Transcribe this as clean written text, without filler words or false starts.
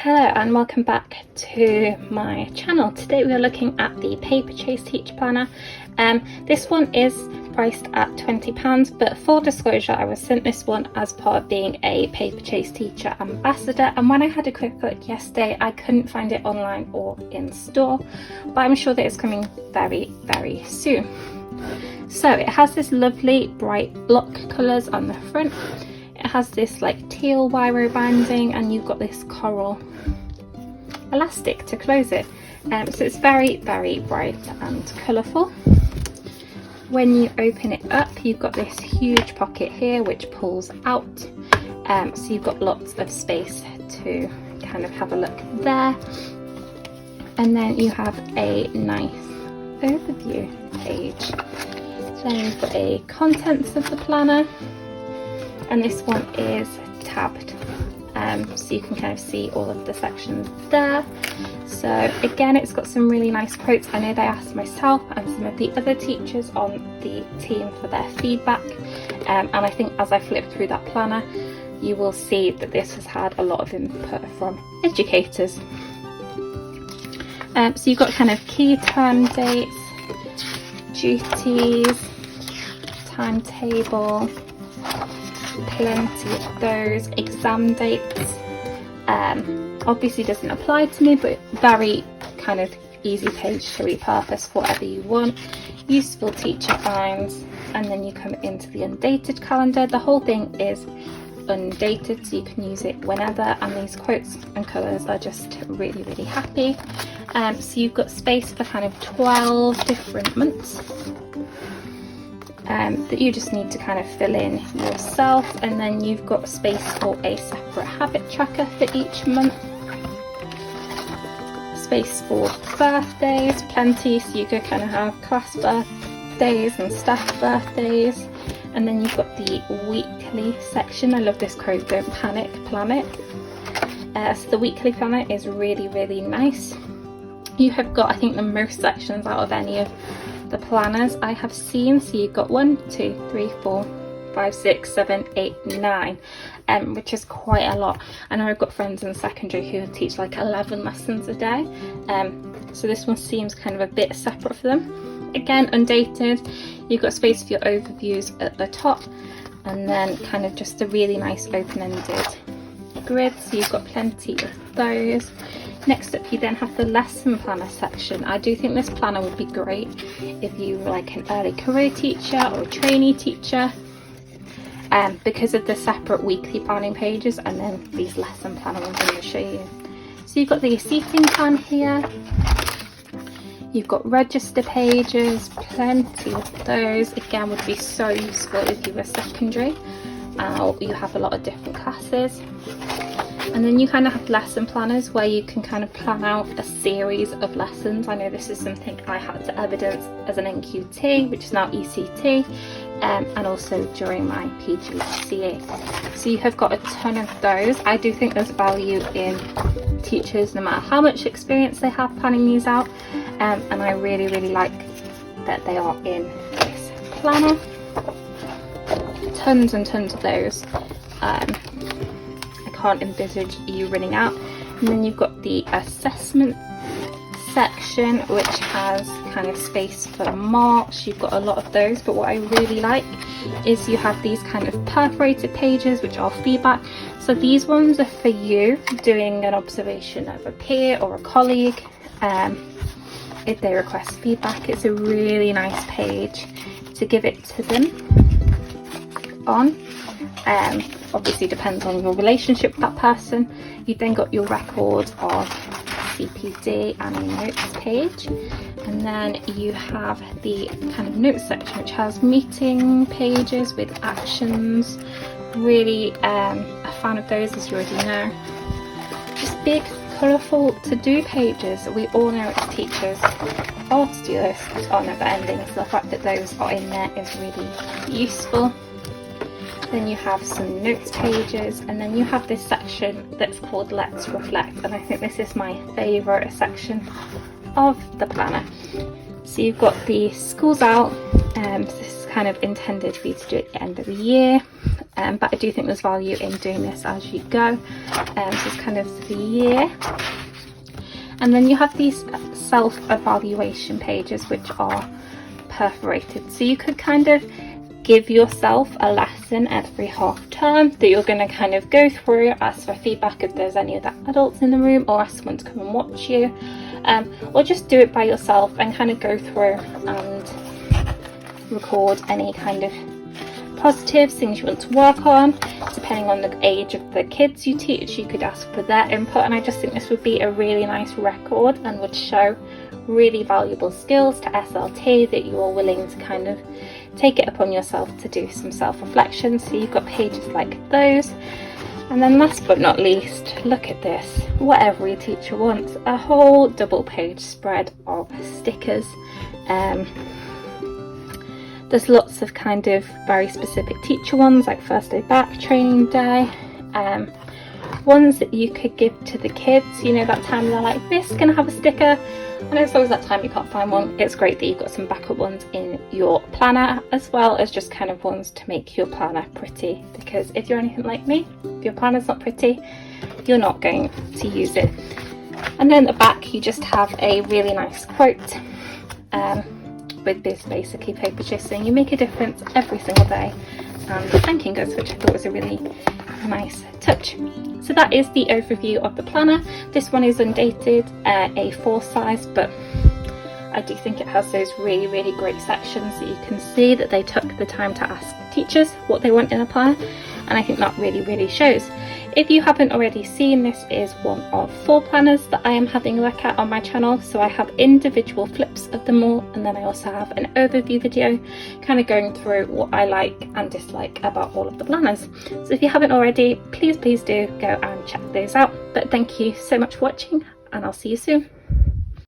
Hello and welcome back to my channel. Today we are looking at the Paperchase Teacher Planner. This one is priced at £20, but full disclosure, I was sent this one as part of being a Paperchase Teacher Ambassador, and when I had a quick look yesterday I couldn't find it online or in store, but I'm sure that it's coming very, very soon. So it has this lovely bright block colours on the front. It has this like teal wire binding, and you've got this coral elastic to close it. So it's very, very bright and colourful. When you open it up, you've got this huge pocket here which pulls out. So you've got lots of space to kind of have a look there. And then you have a nice overview page. Then you've got a contents of the planner. And this one is tabbed, so you can kind of see all of the sections there. So again, it's got some really nice quotes. I know they asked myself and some of the other teachers on the team for their feedback, and I think as I flip through that planner you will see that this has had a lot of input from educators. So you've got kind of key term dates, duties, timetable, plenty of those, exam dates. Obviously doesn't apply to me, but very kind of easy page to repurpose for whatever you want. Useful teacher finds, and then you come into the undated calendar. The whole thing is undated, so you can use it whenever, and these quotes and colours are just really, really happy. So you've got space for kind of 12 different months that you just need to kind of fill in yourself, and then you've got space for a separate habit tracker for each month. Space for birthdays, plenty, so you could kind of have class birthdays and staff birthdays. And then you've got the weekly section. I love this quote, "Don't panic, plan it." So the weekly planner is really, really nice. You have got, I think, the most sections out of any of the planners I have seen. So you've got 1, 2, 3, 4, 5, 6, 7, 8, 9, which is quite a lot. I know I've got friends in secondary who teach like 11 lessons a day, so this one seems kind of a bit separate for them. Again, undated. You've got space for your overviews at the top, and then kind of just a really nice open-ended grid, so you've got plenty of those. Next up, you then have the lesson planner section. I do think this planner would be great if you were like an early career teacher or a trainee teacher, because of the separate weekly planning pages and then these lesson planner ones I'm going to show you. So you've got the seating plan here. You've got register pages, plenty of those. Again, would be so useful if you were secondary. You have a lot of different classes. And then you kind of have lesson planners where you can kind of plan out a series of lessons. I know this is something I had to evidence as an NQT, which is now ECT, and also during my PGCE. So you have got a ton of those. I do think there's value in teachers, no matter how much experience they have, planning these out, and I really, really like that they are in this planner. Tons and tons of those. Can't envisage you running out. And then you've got the assessment section, which has kind of space for marks. You've got a lot of those, but what I really like is you have these kind of perforated pages which are feedback. So these ones are for you doing an observation of a peer or a colleague. If they request feedback, it's a really nice page to give it to them on. Obviously depends on your relationship with that person. You've then got your record of CPD and a notes page, and then you have the kind of notes section which has meeting pages with actions. Really a fan of those, as you already know. Just big colourful to-do pages. We all know as teachers our to-do lists are never ending, so the fact that those are in there is really useful. Then you have some notes pages, and then you have this section that's called Let's Reflect, and I think this is my favourite section of the planner. So you've got the schools out, this is kind of intended for you to do at the end of the year, but I do think there's value in doing this as you go. So it's kind of the year. And then you have these self-evaluation pages which are perforated, so you could kind of give yourself a lesson every half term that you're going to kind of go through, ask for feedback if there's any other adults in the room, or ask someone to come and watch you, or just do it by yourself and kind of go through and record any kind of positives, things you want to work on. Depending on the age of the kids you teach, you could ask for their input, and I just think this would be a really nice record and would show really valuable skills to SLT that you are willing to kind of take it upon yourself to do some self-reflection. So you've got pages like those. And then last but not least, look at this, what every teacher wants, a whole double page spread of stickers. There's lots of kind of very specific teacher ones, like first day back, training day, ones that you could give to the kids, you know, that time they're like, this can have a sticker. And as long as that time you can't find one, it's great that you've got some backup ones in your planner, as well as just kind of ones to make your planner pretty, because if you're anything like me, if your planner's not pretty, you're not going to use it. And then at the back you just have a really nice quote with this basically Paperchase saying you make a difference every single day, and thanking us, which I thought was a really nice touch. So that is the overview of the planner. This one is undated, A4 size, but I do think it has those really great sections that you can see that they took the time to ask teachers what they want in a planner, and I think that really shows. If you haven't already seen, this is one of 4 planners that I am having a look at on my channel. So I have individual flips of them all, and then I also have an overview video kind of going through what I like and dislike about all of the planners. So if you haven't already, please do go and check those out. But thank you so much for watching, and I'll see you soon.